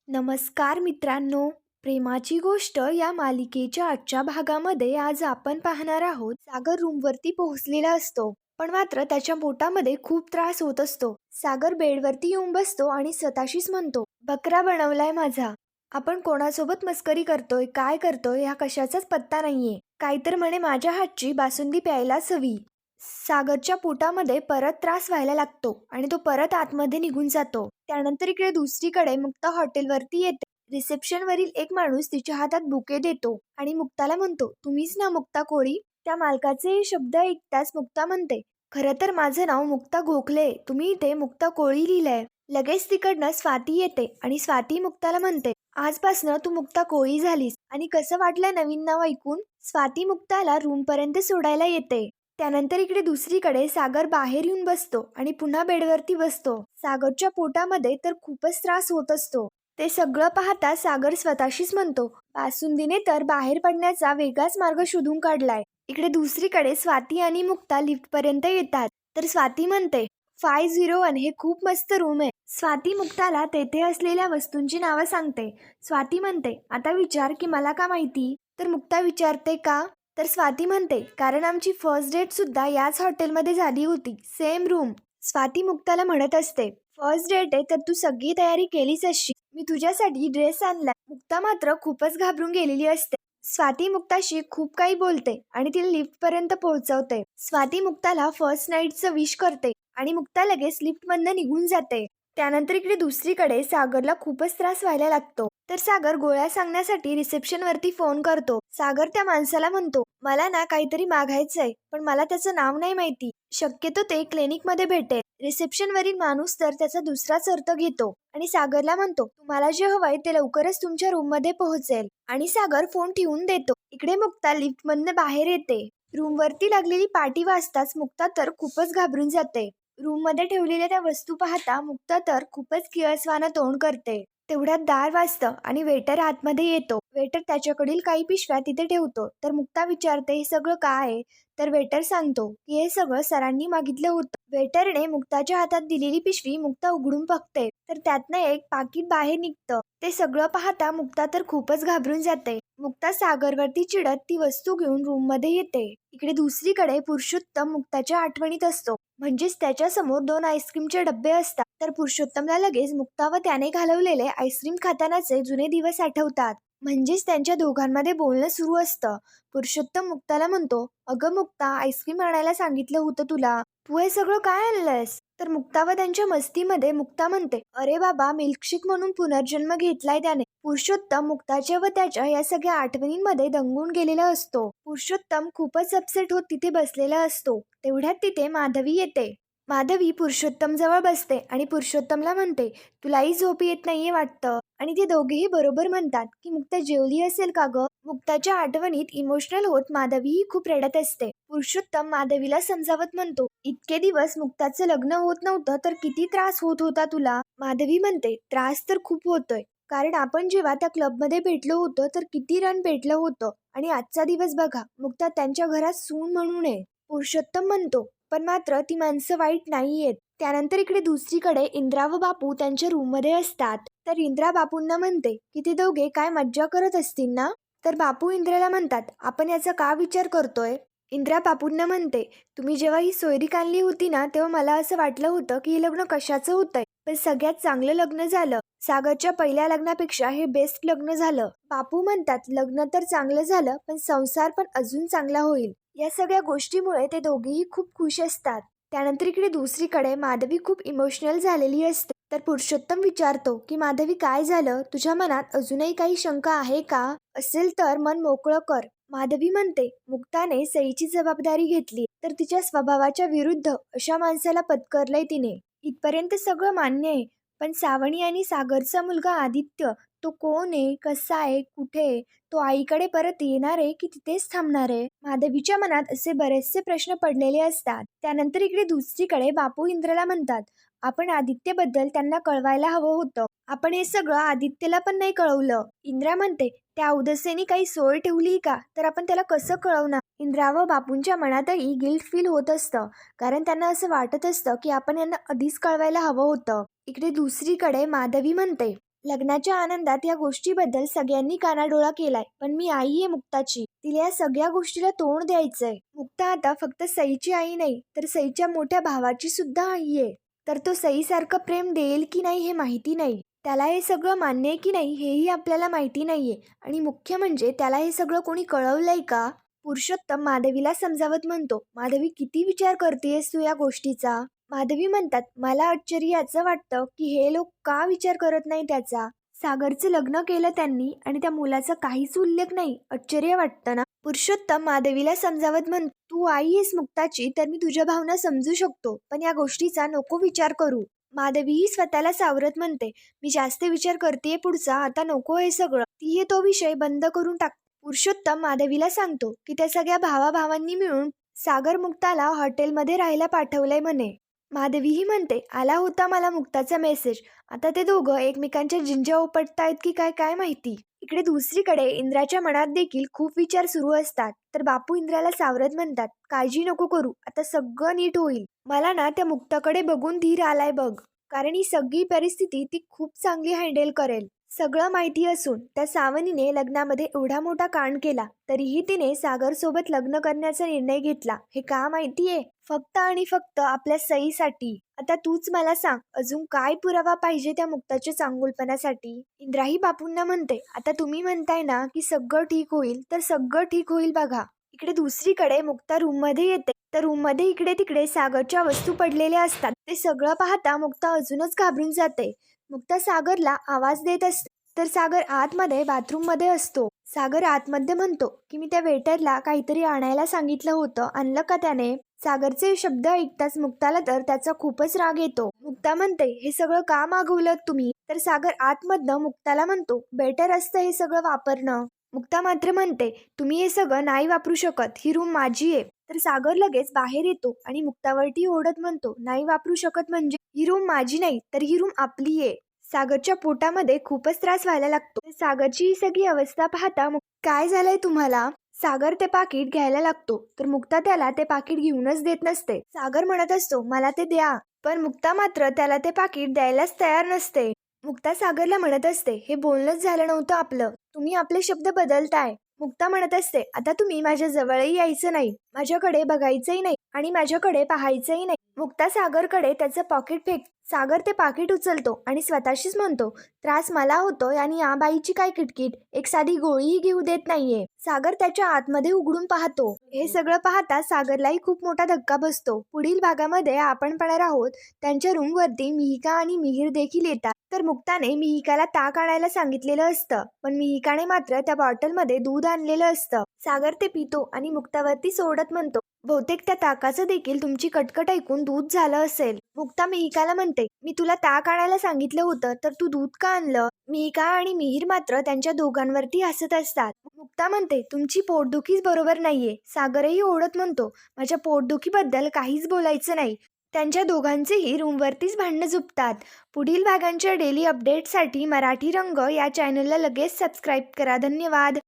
नमस्कार मित्रांनो. प्रेमाची गोष्ट या मालिकेच्या आजच्या भागामध्ये आज आपण पाहणार आहोत. सागर रूमवरती पोहोचलेला असतो, पण मात्र त्याच्या पोटामध्ये खूप त्रास होत असतो. सागर बेडवरती येऊन बसतो आणि स्वतःशीच म्हणतो, बकरा बनवलाय माझा. आपण कोणासोबत मस्करी करतोय, काय करतोय ह्या कशाचाच पत्ता नाहीये. काहीतर म्हणे माझ्या हातची बासुंदी प्यायलाच हवी. सागरच्या पोटामध्ये परत त्रास व्हायला लागतो आणि तो परत आतमध्ये निघून जातो. त्यानंतर इकडे दुसरीकडे मुक्ता हॉटेलवरती येते. रिसेप्शनवरील एक माणूस तिच्या हातात बुके देतो आणि मुक्ताला म्हणतो, तुम्हीच ना मुक्ता कोळी? त्या मालकाचे शब्द ऐकताच मुक्ता म्हणते, खरं तर माझं नाव मुक्ता गोखले, तुम्ही इथे मुक्ता कोळी लिहिलंय. लगेच तिकडनं स्वाती येते आणि स्वाती मुक्ताला म्हणते, आजपासनं तू मुक्ता कोळी झालीस. आणि कसं वाटलं नवीन नाव ऐकून? स्वाती मुक्ताला रूम पर्यंत सोडायला येते. त्यानंतर इकडे दुसरीकडे सागर बाहेर येऊन बसतो आणि पुन्हा बेडवरती बसतो. सागरच्या पोटामध्ये तर खूपच त्रास होत असतो. ते सगळं पाहता सागर स्वतःशीच म्हणतो, बासुंदीने तर बाहेर पडण्याचा वेगळाच मार्ग शोधून काढलाय. इकडे दुसरीकडे स्वाती आणि मुक्ता लिफ्ट पर्यंत येतात. तर स्वाती म्हणते, 501 हे खूप मस्त रूम आहे. स्वाती मुक्ताला तेथे असलेल्या वस्तूंची नावं सांगते. स्वाती म्हणते, आता विचार की मला का माहिती? तर मुक्ता विचारते का? तर स्वाती म्हणते, कारण आमची फर्स्ट डेट सुद्धा याच हॉटेलमध्ये झाली होती, सेम रूम. स्वाती मुक्ताला म्हणत असते, फर्स्ट डेट आहे तर तू सगळी तयारी केलीच असशी, मी तुझ्यासाठी ड्रेस आणलाय. मुक्ता मात्र खूपच घाबरून गेलेली असते. स्वाती मुक्ताशी खूप काही बोलते आणि तिला लिफ्ट पर्यंत पोहोचवते. स्वाती मुक्ताला फर्स्ट नाईटचं विश करते आणि मुक्ता लगेच लिफ्ट मधनं निघून जाते. त्यानंतर इकडे दुसरीकडे सागरला खूपच त्रास व्हायला लागतो. तर सागर गोळ्या सांगण्यासाठी रिसेप्शन वरती फोन करतो. सागर त्या माणसाला म्हणतो, मला ना काहीतरी मागायचंय, पण मला त्याचं नाव नाही माहिती. शक्यतो ते क्लिनिक मध्ये भेटेल. रिसेप्शन वरील माणूस तर त्याचा दुसराच अर्थ घेतो आणि सागरला म्हणतो, तुम्हाला जे हवंय ते लवकरच तुमच्या रूम मध्ये पोहोचेल. आणि सागर फोन ठेवून देतो. इकडे मुक्ता लिफ्ट मधनं बाहेर येते. रूम वरती लागलेली पाटी वाजताच मुक्ता तर खूपच घाबरून जाते. रूम मध्ये ठेवलेल्या त्या वस्तू पाहता मुक्ता तर खूपच किळसवानं तोंड करते. तेवढ्यात दार वाजतं आणि वेटर आतमध्ये येतो. वेटर त्याच्याकडील काही पिशव्या तिथे ठेवतो. तर मुक्ता विचारते, हे सगळं काय आहे? तर वेटर सांगतो की हे सगळं सरांनी मागितलं होतं. वेटरने मुक्ताच्या हातात दिलेली पिशवी मुक्ता उघडून बघते. तर त्यातनं एक पाकिट बाहेर निघतं. ते सगळं पाहता मुक्ता तर खूपच घाबरून जाते. मुक्ता सागरवरती चिडत ती वस्तू घेऊन रूम मध्ये येते. इकडे दुसरीकडे पुरुषोत्तम मुक्ताच्या आठवणीत असतो. म्हणजेच त्याच्या समोर 2 आईस्क्रीमचे डब्बे असतात. तर पुरुषोत्तमला लगेच मुक्ता व त्याने घालवलेले आईस्क्रीम खातानाचे जुने दिवस आठवतात. म्हणजेच त्यांच्या दोघांमध्ये बोलणं सुरू असतं. पुरुषोत्तम मुक्ताला म्हणतो, अगं मुक्ता, आईस्क्रीम आणायला सांगितलं होतं तुला, तू हे सगळं काय आणलंयस? तर मुक्ता व त्यांच्या मस्तीमध्ये मुक्ता म्हणते, अरे बाबा, मिल्कशेक म्हणून पुनर्जन्म घेतलाय त्याने. पुरुषोत्तम मुक्ताच्या व त्याच्या या सगळ्या आठवणींमध्ये दंगून गेलेला असतो. पुरुषोत्तम खूपच अपसेट होत तिथे बसलेला असतो. तेवढ्यात तिथे माधवी येते. माधवी पुरुषोत्तम जवळ बसते आणि पुरुषोत्तमला म्हणते, तुलाही झोप येत नाहीये वाटतं. आणि ते दोघेही बरोबर म्हणतात की मुक्ता जेवली असेल का ग? मुक्ताच्या आठवणीत इमोशनल होत माधवीही खूप रडत असते. पुरुषोत्तम माधवीला समजावत म्हणतो, इतके दिवस मुक्ताचं लग्न होत नव्हतं तर किती त्रास होत होता तुला? माधवी म्हणते, त्रास तर खूप होतोय, कारण आपण जेव्हा त्या क्लबमध्ये भेटलो होतो तर किती रन पेटलं होतं आणि आजचा दिवस बघा, मुक्ता त्यांच्या घरात सून म्हणून आहे. पुरुषोत्तम म्हणतो, पण मात्र ती माणसं वाईट नाहीयेत. त्यानंतर इकडे दुसरीकडे इंद्रा व बापू त्यांच्या रूम मध्ये असतात. तर इंद्रा बापूंना म्हणते की ते दोघे काय मज्जा करत असतील ना? तर बापू इंद्राला म्हणतात, आपण याचा का विचार करतोय? इंद्रा बापूंना म्हणते, तुम्ही जेव्हा ही सोयरीक आणली होती ना, तेव्हा मला असं वाटलं होतं की हे लग्न कशाचं होतंय, पण सगळ्यात चांगलं लग्न झालं. सागरच्या पहिल्या लग्नापेक्षा हे बेस्ट लग्न झालं. बापू म्हणतात, लग्न तर चांगलं झालं, पण संसार पण अजून चांगला होईल. या सगळ्या गोष्टीमुळे ते दोघेही खूप खुश असतात. त्यानंतर इकडे दुसरीकडे माधवी खूप इमोशनल झालेली असते. तर पुरुषोत्तम विचारतो की माधवी, काय झालं? तुझ्या मनात अजूनही काही शंका आहे का? असेल तर मन मोकळं कर. माधवी म्हणते, मुक्ताने सईची जबाबदारी घेतली तर तिच्या स्वभावाच्या विरुद्ध अशा माणसाला पत्करलंय तिने. इथपर्यंत सगळं मान्य आहे, पण सावनी आणि सागरचा मुलगा आदित्य, तो कोण आहे, कसा आहे, कुठे आहे? तो आईकडे परत येणार आहे की तिथेच थांबणार आहे? माधवीच्या मनात असे बरेचसे प्रश्न पडलेले असतात. त्यानंतर इकडे दुसरीकडे बापू इंद्रला म्हणतात, आपण आदित्यबद्दल त्यांना कळवायला हवं होतं. आपण हे सगळं आदित्यला पण नाही कळवलं. इंद्रा म्हणते, त्या उदसेनी काही सोय ठेवली का? तर आपण त्याला कसं कळवणार? इंद्रा व बापूंच्या मनातही गिल्ट फील होत असतं, कारण त्यांना असं वाटत असतं की आपण यांना आधीच कळवायला हवं होतं. इकडे दुसरीकडे माधवी म्हणते, लग्नाच्या आनंदात या गोष्टीबद्दल सगळ्यांनी कानाडोळा केलाय, पण मी आई आहे मुक्ताची. तिला या सगळ्या गोष्टीला तोंड द्यायचंय. मुक्ता आता फक्त सईची आई नाही, तर सईच्या मोठ्या भावाची सुद्धा आई आहे. तर तो सईसारखं प्रेम देईल की नाही हे माहिती नाही. त्याला हे सगळं मान्य आहे की नाही हेही आपल्याला माहिती नाहीये. आणि मुख्य म्हणजे त्याला हे सगळं कोणी कळवलंय का? पुरुषोत्तम माधवीला समजावत म्हणतो, माधवी किती विचार करतेयस तू या गोष्टीचा? माधवी म्हणतात, मला आश्चर्य याचं वाटतं की हे लोक का विचार करत नाही त्याचा. सागरचं लग्न केलं त्यांनी आणि त्या मुलाचा काहीच उल्लेख नाही. आश्चर्य वाटतं ना. पुरुषोत्तम माधवीला समजावत म्हणतो, तू आई आहेस मुक्ताची तर मी तुझ्या भावना समजू शकतो, पण या गोष्टीचा नको विचार करू. माधवीही स्वतःला सावरत म्हणते, मी जास्त विचार करतेय पुढचा, आता नको हे सगळं. तीही तो विषय बंद करून टाक. पुरुषोत्तम माधवीला सांगतो की त्या सगळ्या भावाभावांनी मिळून सागर मुक्ताला हॉटेलमध्ये राहायला पाठवलंय म्हणे. माधवीही म्हणते, आला होता मला मुक्ताचा मेसेज. आता ते दोघं एकमेकांच्या जिंज्या उपटतायत की काय काय माहिती. इकडे दुसरीकडे इंद्राच्या मनात देखील खूप विचार सुरू असतात. तर बापू इंद्राला सावरत म्हणतात, काळजी नको करू, आता सगळं नीट होईल. मला ना त्या मुक्ताकडे बघून धीर आलाय बघ, कारण ही सगळी परिस्थिती ती खूप चांगली हँडल करेल. सगळं माहिती असून त्या सावनीने लग्नामध्ये एवढा मोठा कांड केला, तरीही तिने सागर सोबत लग्न करण्याचा निर्णय घेतला. हे का माहितीये? फक्त आणि फक्त आपल्या सईसाठी. आता तूच मला सांग, अजून काय पुरावा पाहिजे त्या मुक्ताच्या चांगुलपणासाठी? इंद्राही बापूंना म्हणते, आता तुम्ही म्हणताय ना की सगळं ठीक होईल, तर सगळं ठीक होईल बघा. इकडे दुसरीकडे मुक्ता रूम मध्ये येते, तर रूम मध्ये इकडे तिकडे सागरच्या वस्तू पडलेल्या असतात. ते सगळं पाहता मुक्ता अजूनच घाबरून जाते. मुक्ता सागरला आवाज देत असते, तर सागर आतमध्ये बाथरूम मध्ये असतो. सागर आतमध्ये म्हणतो की मी त्या वेटरला काहीतरी आणायला सांगितलं होतं, आणलं का त्याने? सागरचे शब्द ऐकताच मुक्ताला तर त्याचा खूपच राग येतो. मुक्ता म्हणते, हे सगळं का मागवलं तुम्ही? तर सागर आतमधनं मुक्ताला म्हणतो, बेटर असतं हे सगळं वापरणं. मुक्ता मात्र म्हणते, तुम्ही हे सगळं नाही वापरू शकत, ही रूम माझी आहे. तर सागर लगेच बाहेर येतो आणि मुक्तावरती ओढत म्हणतो, नाही वापरू शकत म्हणजे? ही रूम माझी नाही, तर ही रूम आपली आहे. सागरच्या पोटामध्ये खूपच त्रास व्हायला लागतो. सागरची ही सगळी अवस्था पाहता काय झालंय तुम्हाला? सागर ते पाकिट घ्यायला लागतो, तर मुक्ता त्याला ते पाकिट घेऊनच देत नसते. सागर म्हणत असतो, मला ते द्या, पण मुक्ता मात्र त्याला ते पाकिट द्यायलाच तयार नसते. मुक्ता सागरला म्हणत असते, हे बोलणंच झालं नव्हतं आपलं, तुम्ही आपले शब्द बदलताय. मुक्ता म्हणत असते, आता तुम्ही माझ्या जवळही यायचं नाही, माझ्याकडे बघायचंही नाही आणि माझ्याकडे पाहायचंही नाही. मुक्ता सागरकडे त्याचं पॉकेट फेक. सागर ते पाकिट उचलतो आणि स्वतःशीच म्हणतो, त्रास मला होतोय आणि या बाईची काय किटकिट, एक साधी गोळीही घेऊ देत नाहीये. सागर त्याच्या आतमध्ये उघडून पाहतो. हे सगळं पाहता सागरलाही खूप मोठा धक्का बसतो. पुढील भागामध्ये आपण पाहणार आहोत, त्यांच्या रूमवरती मिहिका आणि मिहीर देखील येतात. तर मुक्ताने मिहिकाला ताक आणायला सांगितलेलं असतं, पण मिहिकाने मात्र त्या बॉटलमध्ये दूध आणलेलं असतं. सागर ते पितो आणि मुक्तावरती सोडत म्हणतो, बहुतेक त्या ताकाचं देखील तुमची कटकट ऐकून दूध झालं असेल. मुक्ता मिहिकाला म्हणते, मी तुला ताक आणायला सांगितलं होतं, तर तू दूध का आणलं? मिहिका आणि मिहीर मात्र त्यांच्या दोघांवरती हसत असतात. मुक्ता म्हणते, तुमची पोटदुखीच बरोबर नाहीये. सागरही ओढत म्हणतो, माझ्या पोटदुखीबद्दल काहीच बोलायचं नाही. त्यांच्या दोघांचेही रूमवरतीच भांडणं जुपतात. पुढील भागांच्या डेली अपडेटसाठी मराठी रंग या चॅनलला लगेच सबस्क्राईब करा. धन्यवाद.